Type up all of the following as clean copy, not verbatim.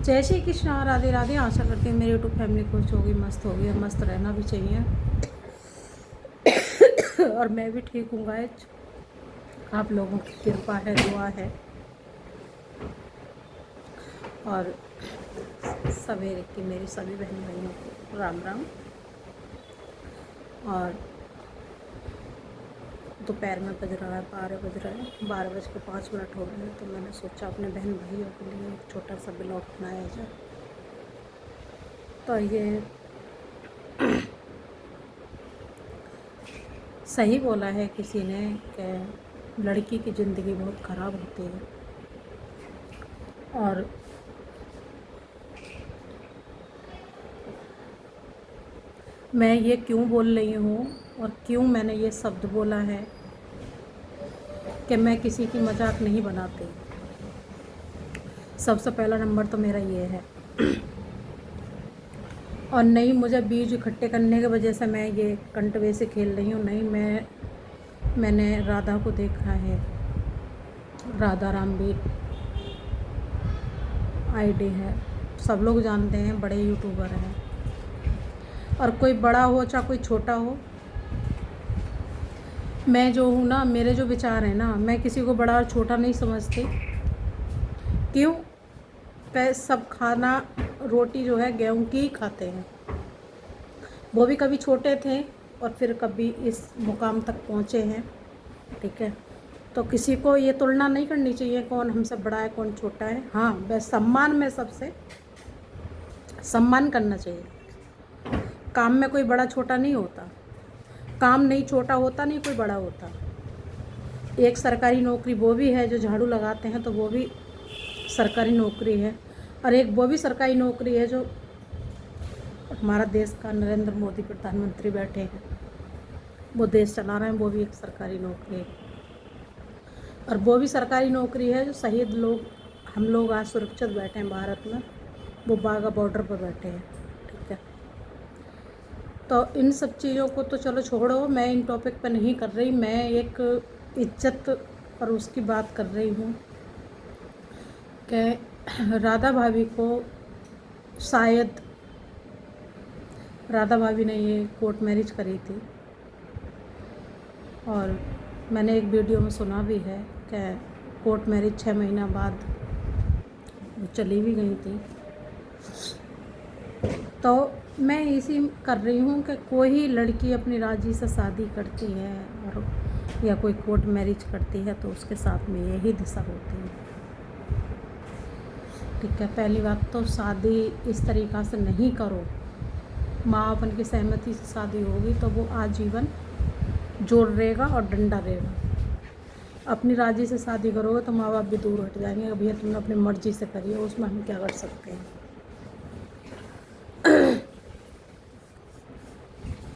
जय श्री कृष्णा, राधे राधे। आशा करती हूँ मेरी यूट्यूब फैमिली खुश होगी, मस्त होगी और मस्त रहना भी चाहिए। और मैं भी ठीक हूँ गाइस, आप लोगों की कृपा है, दुआ है। और सवेरे की मेरी सभी बहन भाइयों को राम राम। और दोपहर में बज रहा है 12 बज रहे हैं, 12:05 हो रहे हैं। तो मैंने सोचा अपने बहन भाइयों के लिए एक छोटा सा ब्लॉग बनाया जाए। तो ये सही बोला है किसी ने कि लड़की की ज़िंदगी बहुत ख़राब होती है। और मैं ये क्यों बोल रही हूँ और क्यों मैंने ये शब्द बोला है कि मैं किसी की मजाक नहीं बनाती। सबसे पहला नंबर तो मेरा ये है। और नहीं, मुझे बीज इकट्ठे करने की वजह से मैं ये कंटवे से खेल रही हूँ, नहीं। मैंने राधा को देखा है, राधा राम भी आईडी है, सब लोग जानते हैं, बड़े यूट्यूबर हैं। और कोई बड़ा हो चाहे कोई छोटा हो, मैं जो हूँ ना, मेरे जो विचार हैं ना, मैं किसी को बड़ा और छोटा नहीं समझती। क्यों? सब खाना रोटी जो है गेहूं की ही खाते हैं। वो भी कभी छोटे थे और फिर कभी इस मुकाम तक पहुँचे हैं। ठीक है, तो किसी को ये तुलना नहीं करनी चाहिए कौन हमसे बड़ा है कौन छोटा है। हाँ, बस सम्मान में सबसे सम्मान करना चाहिए। काम में कोई बड़ा छोटा नहीं होता, काम नहीं छोटा होता, नहीं कोई बड़ा होता। एक सरकारी नौकरी वो भी है जो झाड़ू लगाते हैं, तो वो भी सरकारी नौकरी है। और एक वो भी सरकारी नौकरी है जो हमारा देश का नरेंद्र मोदी प्रधानमंत्री बैठे हैं, वो देश चला रहे हैं, वो भी एक सरकारी नौकरी है। और वो भी सरकारी नौकरी है जो शहीद लोग, हम लोग आज सुरक्षित बैठे हैं भारत में, वो बाघा बॉर्डर पर बैठे हैं। ठीक है, तो इन सब चीज़ों को तो चलो छोड़ो, मैं इन टॉपिक पर नहीं कर रही। मैं एक इज्जत पर उसकी बात कर रही हूँ कि राधा भाभी को शायद, राधा भाभी ने ये कोर्ट मैरिज करी थी। और मैंने एक वीडियो में सुना भी है कि कोर्ट मैरिज 6 महीना बाद वो चली भी गई थी। तो मैं इसी कर रही हूँ कि कोई लड़की अपनी राजी से शादी करती है और या कोई कोर्ट मैरिज करती है तो उसके साथ में यही दशा होती है। ठीक है, पहली बात तो शादी इस तरीक़ा से नहीं करो। माँ बाप की सहमति से शादी होगी तो वो आजीवन जोड़ रहेगा और डंडा रहेगा। अपनी राजी से शादी करोगे तो माँ बाप भी दूर हट जाएंगे, भैया तुमने अपनी मर्जी से करी है, उसमें हम क्या कर सकते हैं।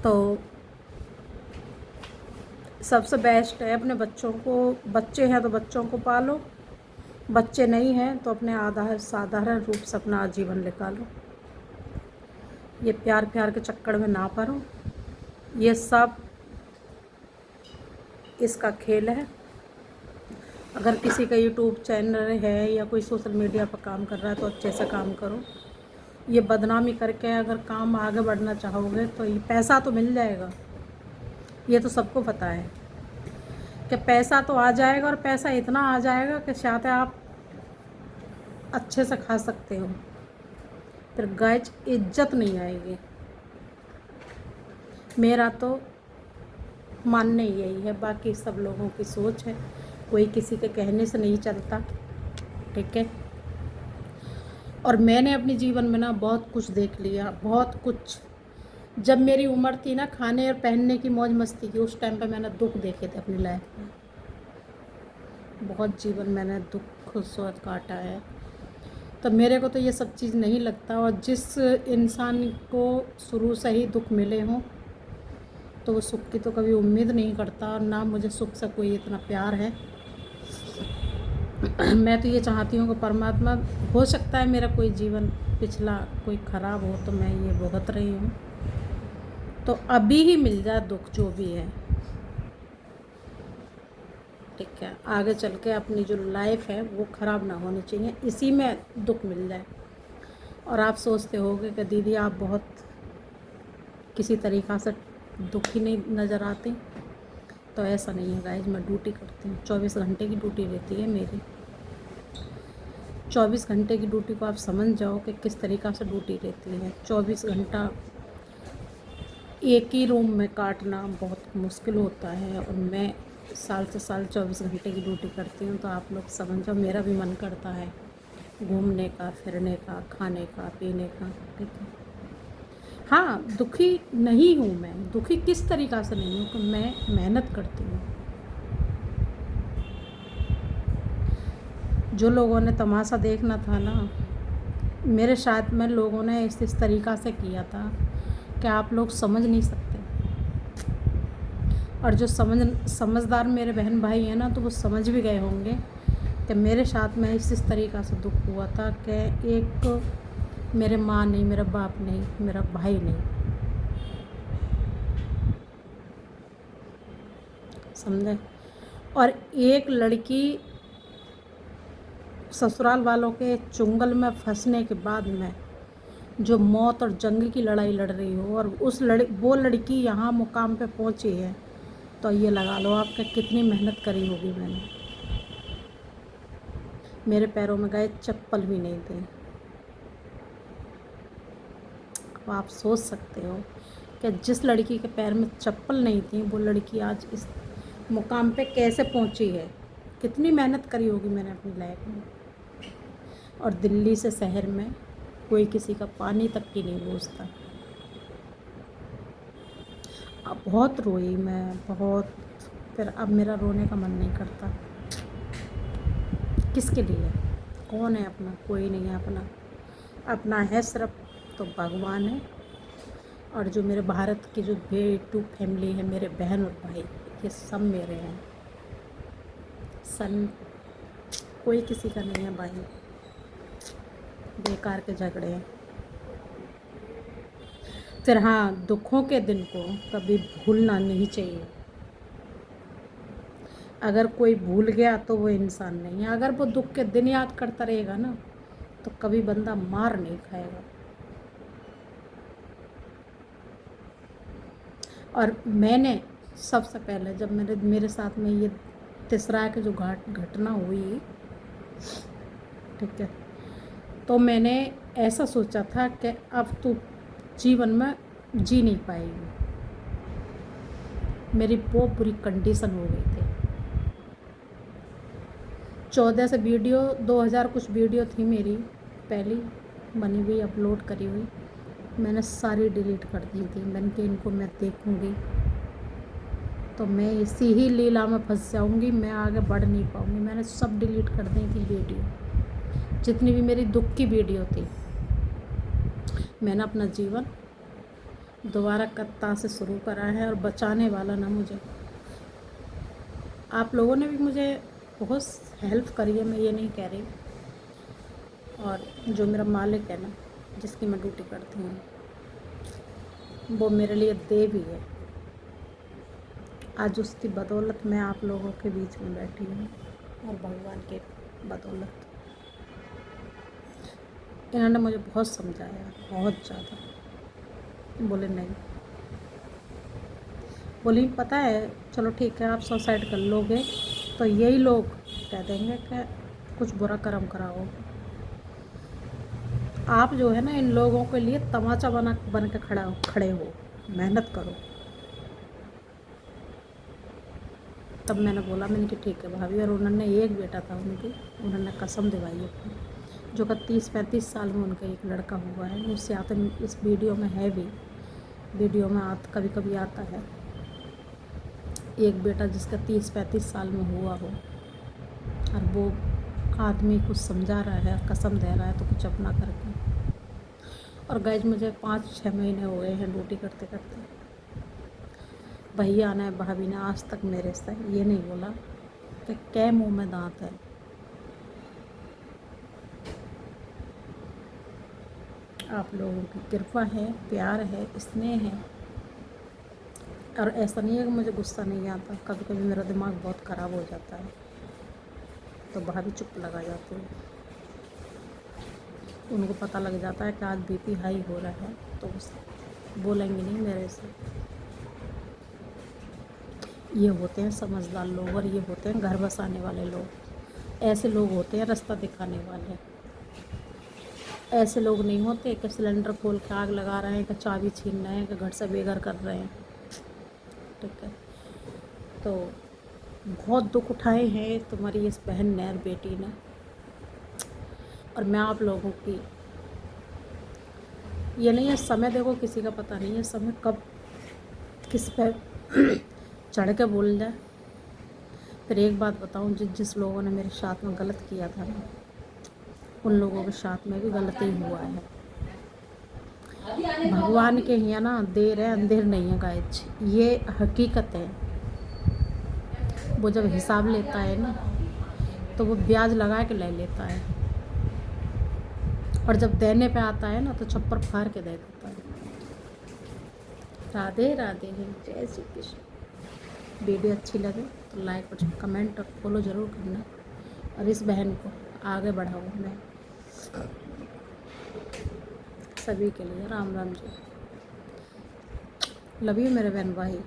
तो सबसे बेस्ट है अपने बच्चों को, बच्चे हैं तो बच्चों को पालो, बच्चे नहीं हैं तो अपने साधारण रूप से अपना आजीवन निकालो। ये प्यार प्यार के चक्कर में ना पड़ो, ये सब इसका खेल है। अगर किसी का यूट्यूब चैनल है या कोई सोशल मीडिया पर काम कर रहा है तो अच्छे से काम करो। ये बदनामी करके अगर काम आगे बढ़ना चाहोगे तो ये पैसा तो मिल जाएगा, ये तो सबको पता है कि पैसा तो आ जाएगा। और पैसा इतना आ जाएगा कि शायद आप अच्छे से खा सकते हो, फिर गाइस इज्जत नहीं आएगी। मेरा तो मानना ही यही है, बाकी सब लोगों की सोच है, कोई किसी के कहने से नहीं चलता। ठीक है, और मैंने अपने जीवन में ना बहुत कुछ देख लिया, बहुत कुछ। जब मेरी उम्र थी ना खाने और पहनने की, मौज मस्ती की, उस टाइम पे मैंने दुख देखे थे अपनी लाइफ में। बहुत जीवन मैंने दुख सोच काटा है। तो मेरे को तो ये सब चीज़ नहीं लगता। और जिस इंसान को शुरू से ही दुख मिले हों तो वो सुख की तो कभी उम्मीद नहीं करता, और ना मुझे सुख से कोई इतना प्यार है। मैं तो ये चाहती हूँ कि परमात्मा, हो सकता है मेरा कोई जीवन पिछला कोई ख़राब हो तो मैं ये भुगत रही हूँ, तो अभी ही मिल जाए दुख जो भी है। ठीक है, आगे चल के अपनी जो लाइफ है वो ख़राब ना होनी चाहिए, इसी में दुख मिल जाए। और आप सोचते होगे कि दीदी आप बहुत किसी तरीक़ा से दुखी नहीं नज़र आती। तो ऐसा नहीं है गाइज, मैं ड्यूटी करती हूँ, 24 घंटे की ड्यूटी रहती है मेरी। 24 घंटे की ड्यूटी को आप समझ जाओ कि किस तरीक़ा से ड्यूटी रहती है। 24 घंटा एक ही रूम में काटना बहुत मुश्किल होता है, और मैं साल से साल 24 घंटे की ड्यूटी करती हूँ। तो आप लोग समझ जाओ, मेरा भी मन करता है घूमने का, फिरने का, खाने का, पीने का, ठीक है। हाँ, दुखी नहीं हूँ मैं। दुखी किस तरीक़ा से नहीं हूँ कि मैं मेहनत करती हूँ। जो लोगों ने तमाशा देखना था ना, मेरे साथ में लोगों ने इस तरीक़ा से किया था कि आप लोग समझ नहीं सकते। और जो समझदार मेरे बहन भाई हैं ना, तो वो समझ भी गए होंगे कि मेरे साथ में इस तरीक़ा से दुख हुआ था कि एक मेरे माँ नहीं, मेरा बाप नहीं, मेरा भाई नहीं, समझे। और एक लड़की ससुराल वालों के चुंगल में फंसने के बाद में जो मौत और जंग की लड़ाई लड़ रही हो, और वो लड़की यहाँ मुकाम पे पहुँची है, तो ये लगा लो आपके कितनी मेहनत करी होगी मैंने। मेरे पैरों में गए चप्पल भी नहीं थे। अब आप सोच सकते हो कि जिस लड़की के पैर में चप्पल नहीं थी, वो लड़की आज इस मुकाम पे कैसे पहुंची है। कितनी मेहनत करी होगी मैंने अपनी लाइफ में। और दिल्ली से शहर में कोई किसी का पानी तक की नहीं पूछता। अब बहुत रोई मैं, बहुत। फिर अब मेरा रोने का मन नहीं करता। किसके लिए? कौन है अपना? कोई नहीं है अपना। अपना है सिर्फ तो भगवान है, और जो मेरे भारत की जो बेटू फैमिली है, मेरे बहन और भाई, ये सब मेरे हैं। सन कोई किसी का नहीं है भाई। बेकार के झगड़े हैं। फिर हाँ, दुखों के दिन को कभी भूलना नहीं चाहिए। अगर कोई भूल गया तो वो इंसान नहीं है। अगर वो दुख के दिन याद करता रहेगा ना, तो कभी बंदा मार नहीं खाएगा। और मैंने सबसे पहले जब मेरे साथ में ये तीसरा की जो घटना हुई, ठीक है, तो मैंने ऐसा सोचा था कि अब तो जीवन में जी नहीं पाएगी। मेरी बहुत बुरी कंडीशन हो गई थी। 14 से वीडियो, 2000 कुछ वीडियो थी मेरी पहली बनी हुई, अपलोड करी हुई, मैंने सारी डिलीट कर दी थी। मैंने कि इनको मैं देखूँगी तो मैं इसी ही लीला में फंस जाऊँगी, मैं आगे बढ़ नहीं पाऊँगी। मैंने सब डिलीट कर दी थी वीडियो, जितनी भी मेरी दुख की वीडियो थी। मैंने अपना जीवन दोबारा कत्ता से शुरू करा है, और बचाने वाला ना मुझे। आप लोगों ने भी मुझे बहुत हेल्प करी है, मैं ये नहीं कह रही। और जो मेरा मालिक है ना, जिसकी मैं ड्यूटी करती हूँ, वो मेरे लिए देवी है। आज उसकी बदौलत मैं आप लोगों के बीच में बैठी हूँ, और भगवान के बदौलत। इन्होंने मुझे बहुत समझाया, बहुत ज़्यादा। बोले नहीं, बोली पता है, चलो ठीक है, आप सुसाइड कर लोगे तो यही लोग कह देंगे कि कुछ बुरा कर्म कराओगे। आप जो है ना, इन लोगों के लिए तमाचा बन के खड़े हो, मेहनत करो। तब मैंने बोला, मैंने कि ठीक है भाभी। और उन्होंने एक बेटा था उन्होंने कसम दिवाई अपनी, जो कि 30-35 साल में उनका एक लड़का हुआ है। मुझसे आते इस वीडियो में है भी, वीडियो में कभी कभी आता है एक बेटा जिसका 30-35 साल में हुआ हो, और वो आदमी कुछ समझा रहा है, कसम दे रहा है तो कुछ अपना करके। और गाइज मुझे 5-6 महीने हो गए हैं ड्यूटी करते करते। भैया ने, भाभी ने आज तक मेरे से ये नहीं बोला कि क्या मुँह में दांत है। आप लोगों की कृपा है, प्यार है, स्नेह है। और ऐसा नहीं है कि मुझे गुस्सा नहीं आता, कभी कभी मेरा दिमाग बहुत ख़राब हो जाता है तो भाभी चुप लगा जाती है। उनको पता लग जाता है कि आज बीपी हाई हो रहा है, तो बोलेंगे नहीं मेरे से। ये होते हैं समझदार लोग और ये होते हैं घर बसाने वाले लोग। ऐसे लोग होते हैं रास्ता दिखाने वाले। ऐसे लोग नहीं होते कि सिलेंडर खोल के आग लगा रहे हैं, कि चाबी छीन रहे हैं, कि घर से बेघर कर रहे हैं। ठीक है, तो बहुत दुख उठाए हैं तुम्हारी इस बहन ने और बेटी ने। और मैं आप लोगों की ये नहीं है, समय देखो किसी का पता नहीं है, समय कब किस पे चढ़ के बोल जाए। फिर एक बात बताऊं, जिस लोगों ने मेरे साथ में गलत किया था ना, उन लोगों के साथ में भी गलत ही हुआ है। भगवान के यहाँ ना देर है अंधेर नहीं है गाइज, ये हकीकत है। वो जब हिसाब लेता है ना तो वो ब्याज लगा के ले लेता है, और जब देने पे आता है ना तो छप्पर फाड़ के दे देता है। राधे राधे, जय श्री कृष्ण। वीडियो अच्छी लगे तो लाइक और कमेंट और फॉलो ज़रूर करना, और इस बहन को आगे बढ़ाओ। मैं सभी के लिए राम राम जी। लव यू मेरे बहन भाई।